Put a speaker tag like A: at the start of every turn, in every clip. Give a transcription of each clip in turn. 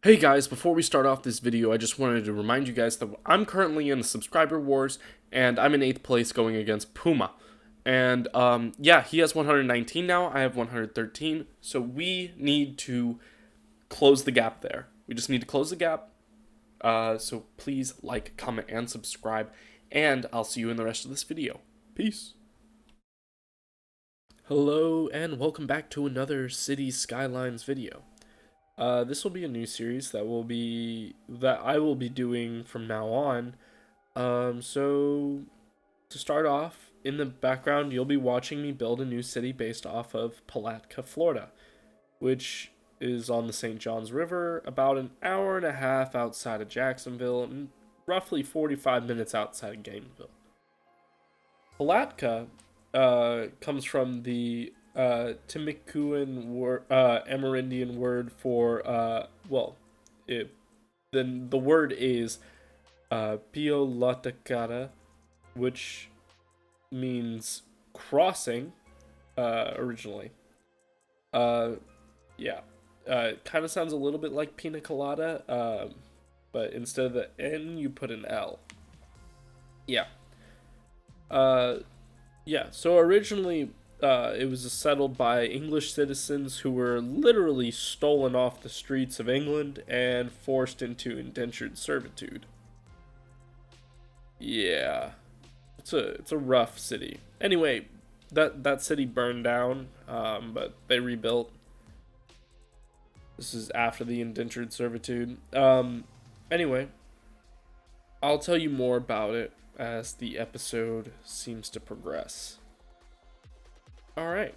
A: Hey guys, before we start off this video, I just wanted to remind you guys that I'm currently in the subscriber wars, and I'm in 8th place going against Puma. And yeah, he has 119 now, I have 113, so we need to close the gap there. We just need to close the gap, so please like, comment, and subscribe, and I'll see you in the rest of this video. Peace! Hello, and welcome back to another City Skylines video. This will be a new series that I will be doing from now on. So to start off, in the background, you'll be watching me build a new city based off of Palatka, Florida, which is on the St. Johns River, about an hour and a half outside of Jacksonville, and roughly 45 minutes outside of Gainesville. Palatka comes from the Timucuan Amerindian word for then the word is Piolatakata, which means crossing originally. Yeah, it kind of sounds a little bit like pina colada, but instead of the N, you put an L. Yeah. Yeah, so originally it was settled by English citizens who were literally stolen off the streets of England and forced into indentured servitude. Yeah, it's a rough city. Anyway, that city burned down, but they rebuilt. This is after the indentured servitude. Anyway, I'll tell you more about it as the episode seems to progress. Alright.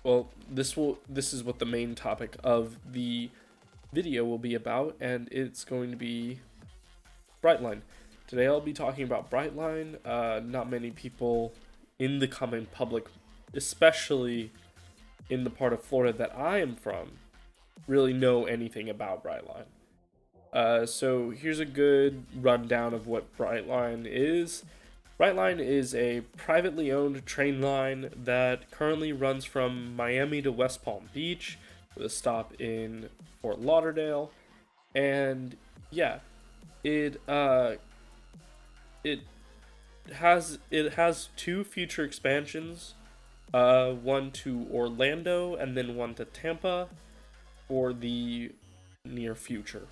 A: Well, this is what the main topic of the video will be about, and it's going to be Brightline. Today I'll be talking about Brightline. Not many people in the common public, especially in the part of Florida that I am from, really know anything about Brightline. So here's a good rundown of what Brightline is. Brightline is a privately owned train line that currently runs from Miami to West Palm Beach with a stop in Fort Lauderdale. And yeah, it has two future expansions, one to Orlando and then one to Tampa for the near future.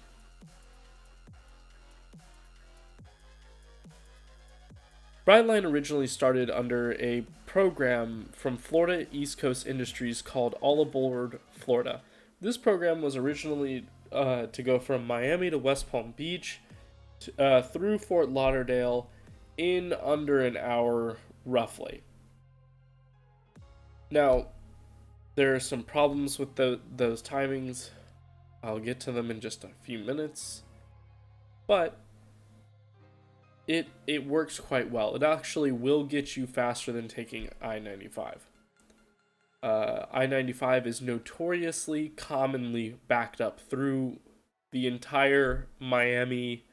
A: Brightline originally started under a program from Florida East Coast Industries called All Aboard Florida. This program was originally to go from Miami to West Palm Beach through Fort Lauderdale in under an hour, roughly. Now, there are some problems with those timings. I'll get to them in just a few minutes. But it works quite well. It actually will get you faster than taking I-95. I-95 is notoriously commonly backed up through the entire Miami,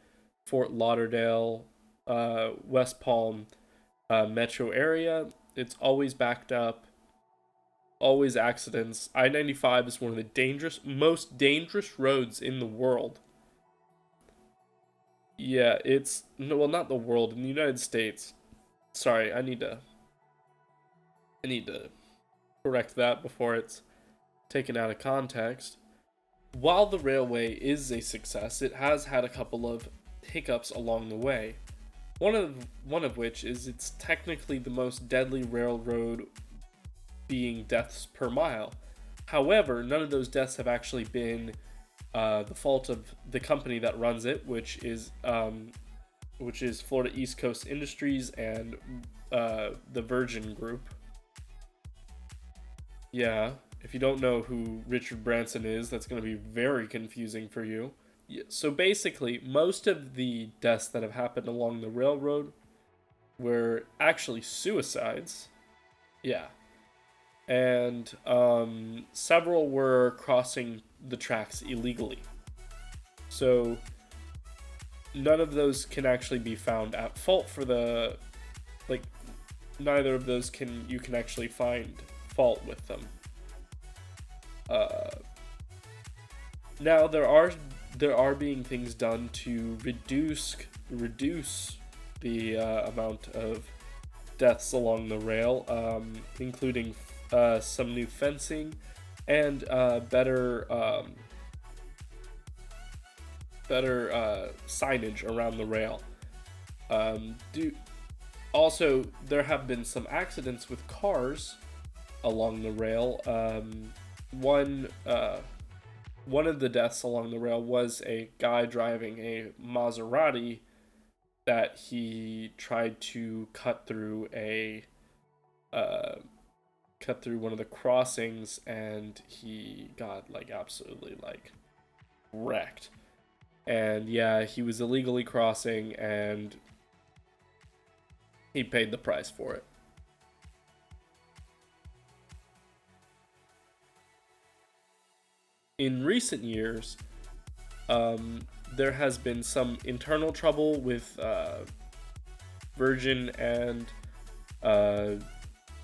A: Fort Lauderdale, West Palm metro area. It's always backed up, always accidents. I-95 is one of the most dangerous roads in the world. Yeah, well, not the world, in the United States. Sorry, I need to correct that before it's taken out of context. While the railway is a success, it has had a couple of hiccups along the way. One of which is it's technically the most deadly railroad, being deaths per mile. However, none of those deaths have actually been the fault of the company that runs it, which is Florida East Coast Industries and the Virgin Group. Yeah, if you don't know who Richard Branson is, that's going to be very confusing for you. Yeah, so basically, most of the deaths that have happened along the railroad were actually suicides. Yeah. And several were crossing the tracks illegally. So none of those can actually be found at fault for neither of those you can actually find fault with them. Now there are there are being things done to reduce the amount of deaths along the rail, including some new fencing and better signage around the rail. Also, there have been some accidents with cars along the rail. One of the deaths along the rail was a guy driving a Maserati that he tried to cut through one of the crossings, and he got absolutely wrecked. And yeah, he was illegally crossing, and he paid the price for it. In recent years, there has been some internal trouble with Virgin and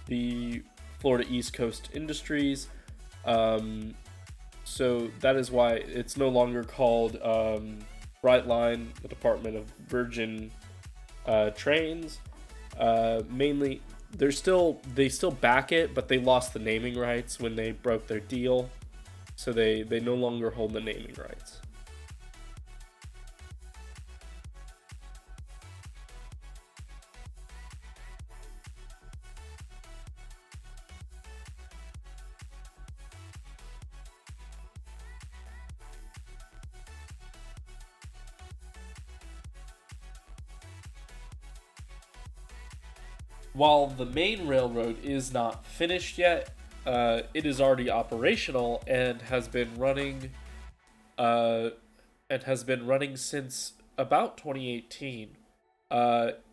A: the Florida East Coast Industries. So that is why it's no longer called Brightline, the Department of Virgin Trains. Mainly, they still back it, but they lost the naming rights when they broke their deal. So they no longer hold the naming rights. While the main railroad is not finished yet, it is already operational and has been running since about 2018.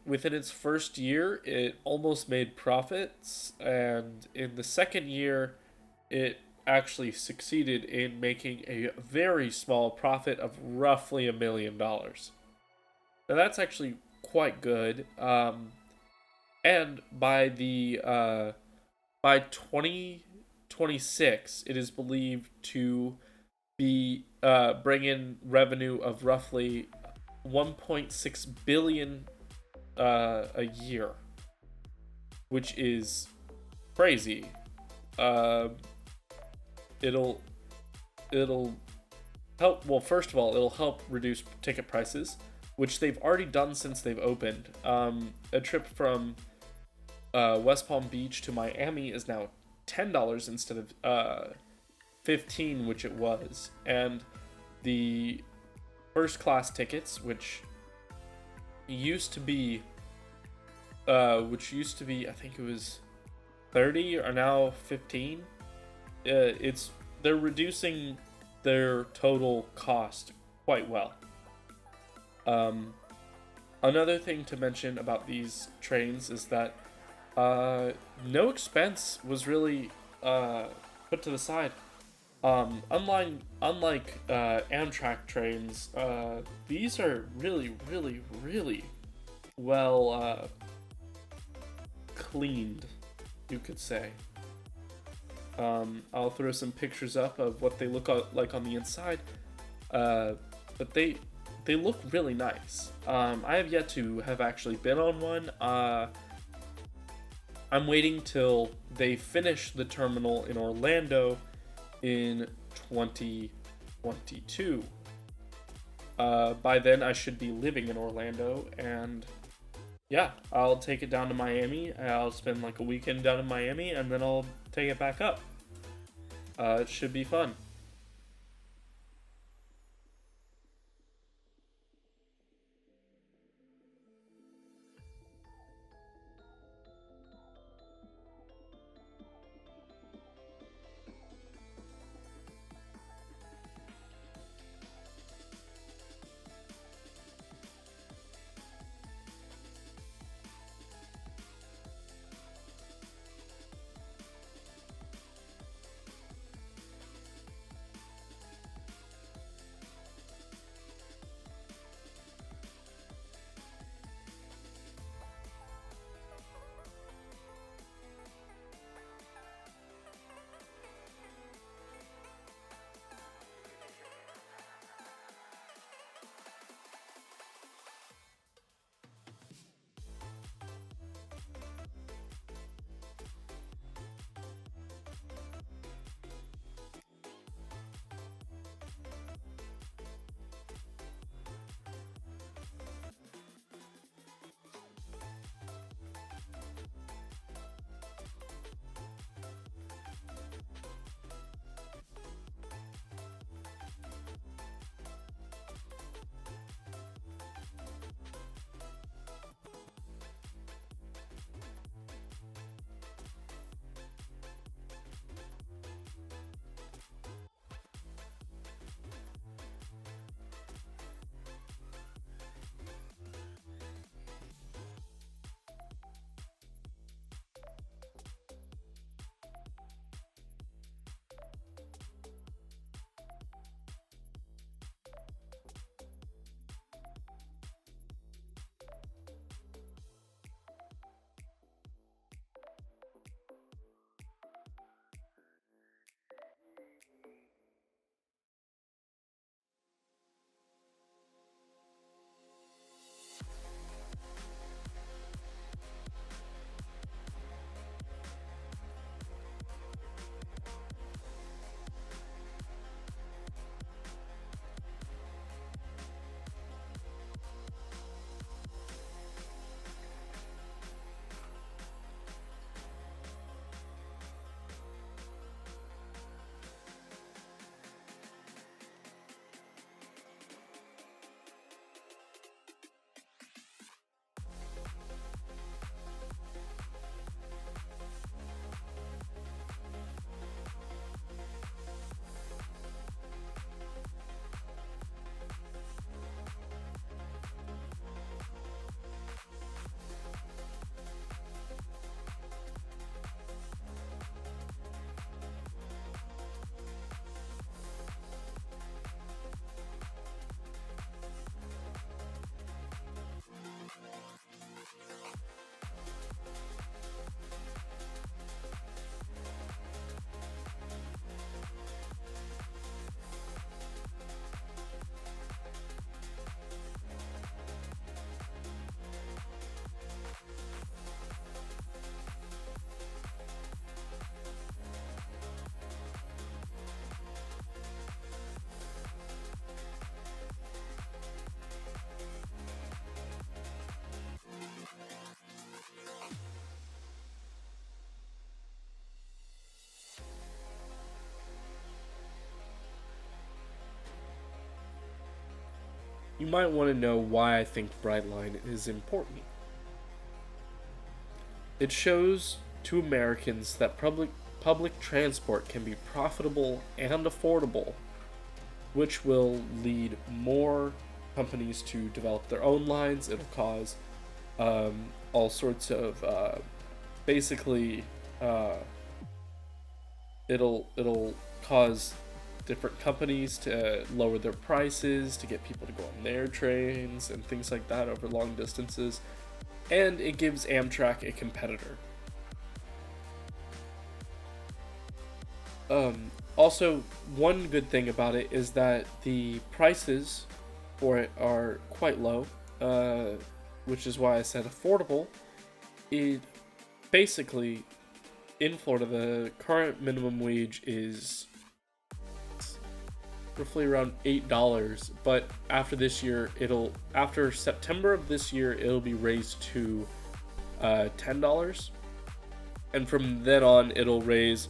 A: Within its first year, it almost made profits, and in the second year, it actually succeeded in making a very small profit of roughly $1 million. Now that's actually quite good. And by 2026, it is believed to be bring in revenue of roughly 1.6 billion a year, which is crazy. It'll help. Well, first of all, it'll help reduce ticket prices, which they've already done since they've opened. A trip from West Palm Beach to Miami is now $10 instead of $15, which it was. And the first class tickets, which used to be I think it was 30, are now 15. They're reducing their total cost quite well. Another thing to mention about these trains is that no expense was really put to the side. Unlike Amtrak trains, these are really, really, really well cleaned, you could say. I'll throw some pictures up of what they look like on the inside, but they look really nice. I have yet to have actually been on one. I'm waiting till they finish the terminal in Orlando in 2022. By then, I should be living in Orlando, and yeah, I'll take it down to Miami. I'll spend a weekend down in Miami, and then I'll take it back up. It should be fun. you might want to know why I think Brightline is important. It shows to Americans that public transport can be profitable and affordable, which will lead more companies to develop their own lines. It'll cause all sorts of basically it'll cause different companies to lower their prices to get people to go on their trains and things like that over long distances, and it gives Amtrak a competitor. Also, one good thing about it is that the prices for it are quite low, which is why I said affordable. It basically, in Florida, the current minimum wage is roughly around $8, but after this year, after September of this year, it'll be raised to $10, and from then on, it'll raise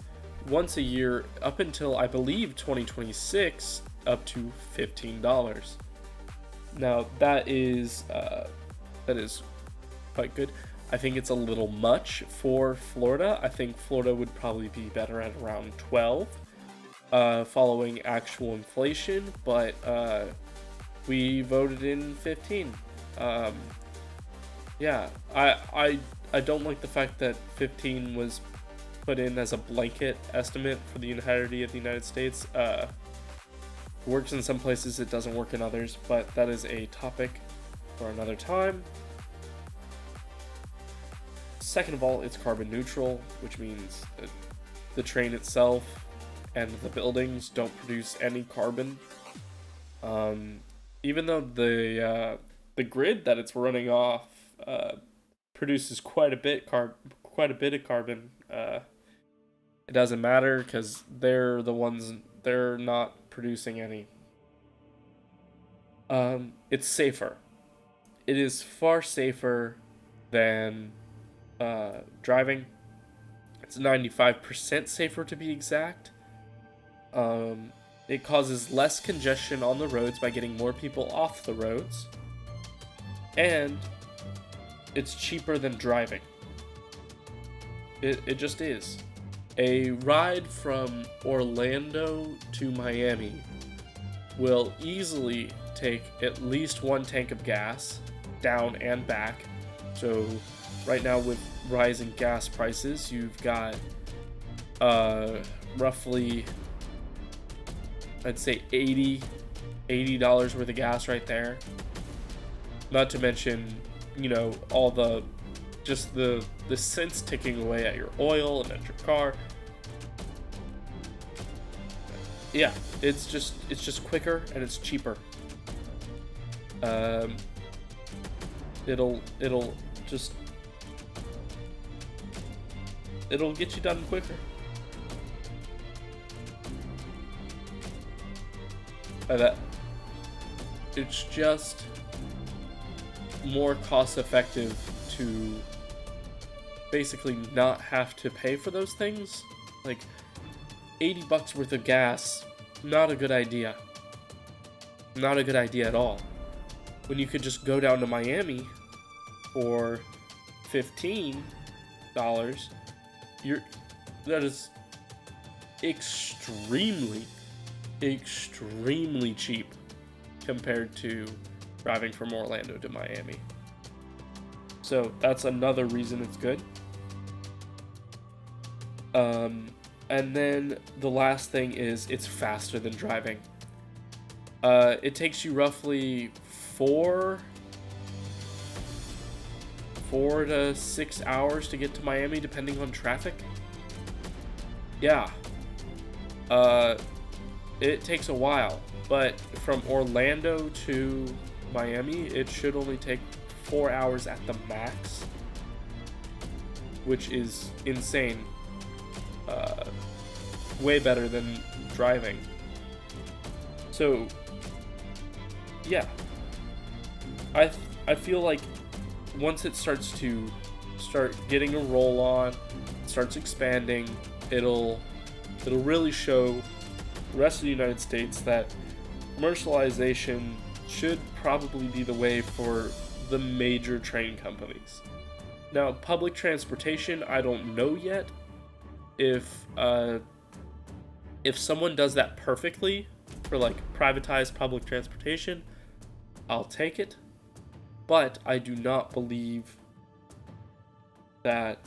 A: once a year up until, I believe, 2026, up to $15. Now that is quite good. I think it's a little much for Florida. I think Florida would probably be better at around 12, following actual inflation, but we voted in 15. Yeah, I don't like the fact that 15 was put in as a blanket estimate for the entirety of the United States. It works in some places, it doesn't work in others, but that is a topic for another time. Second of all, it's carbon neutral, which means that the train itself and the buildings don't produce any carbon. Even though the grid that it's running off produces quite a bit of carbon, it doesn't matter because they're not producing any. It's safer. It is far safer than driving. It's 95% safer to be exact. It causes less congestion on the roads by getting more people off the roads. And it's cheaper than driving. It just is. A ride from Orlando to Miami will easily take at least one tank of gas, down and back. So right now with rising gas prices, you've got roughly, I'd say $80 worth of gas right there. Not to mention, all the cents ticking away at your oil and at your car. Yeah, it's just quicker and it's cheaper. It'll get you done quicker. It's just more cost effective to basically not have to pay for those things. Like $80 worth of gas, not a good idea. Not a good idea at all. When you could just go down to Miami for $15, that is extremely cheap compared to driving from Orlando to Miami. So that's another reason it's good. And then the last thing is it's faster than driving. It takes you roughly 4 to 6 hours to get to Miami, depending on traffic. Yeah. It takes a while, but from Orlando to Miami, it should only take 4 hours at the max, which is insane. Way better than driving. So, yeah. I feel like once it starts getting a roll on, starts expanding, it'll really show the rest of the United States that commercialization should probably be the way for the major train companies. Now, public transportation, I don't know yet. If someone does that perfectly for like privatized public transportation, I'll take it. But I do not believe that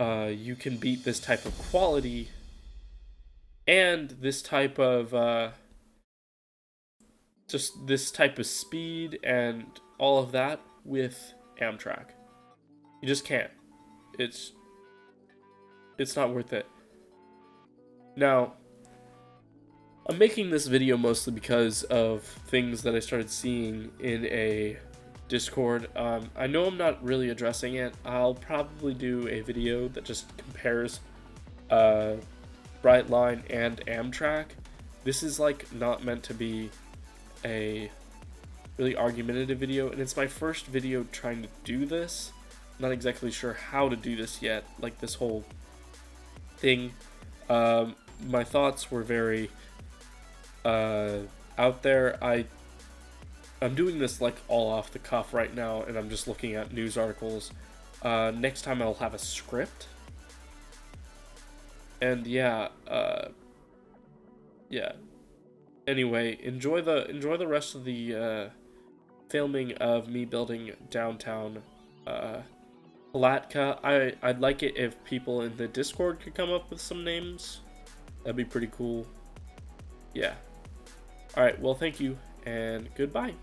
A: you can beat this type of quality and this type of just this type of speed and all of that with Amtrak. You just can't. It's not worth it. Now, I'm making this video mostly because of things that I started seeing in a Discord. I know I'm not really addressing it. I'll probably do a video that just compares Brightline and Amtrak. This is like not meant to be a really argumentative video, and it's my first video trying to do this. Not exactly sure how to do this yet, like this whole thing. My thoughts were very out there. I'm doing this like all off the cuff right now, and I'm just looking at news articles. Next time I'll have a script. And yeah. Anyway, enjoy the rest of the filming of me building downtown Palatka. I'd like it if people in the Discord could come up with some names. That'd be pretty cool. Yeah. Alright, well, thank you, and goodbye.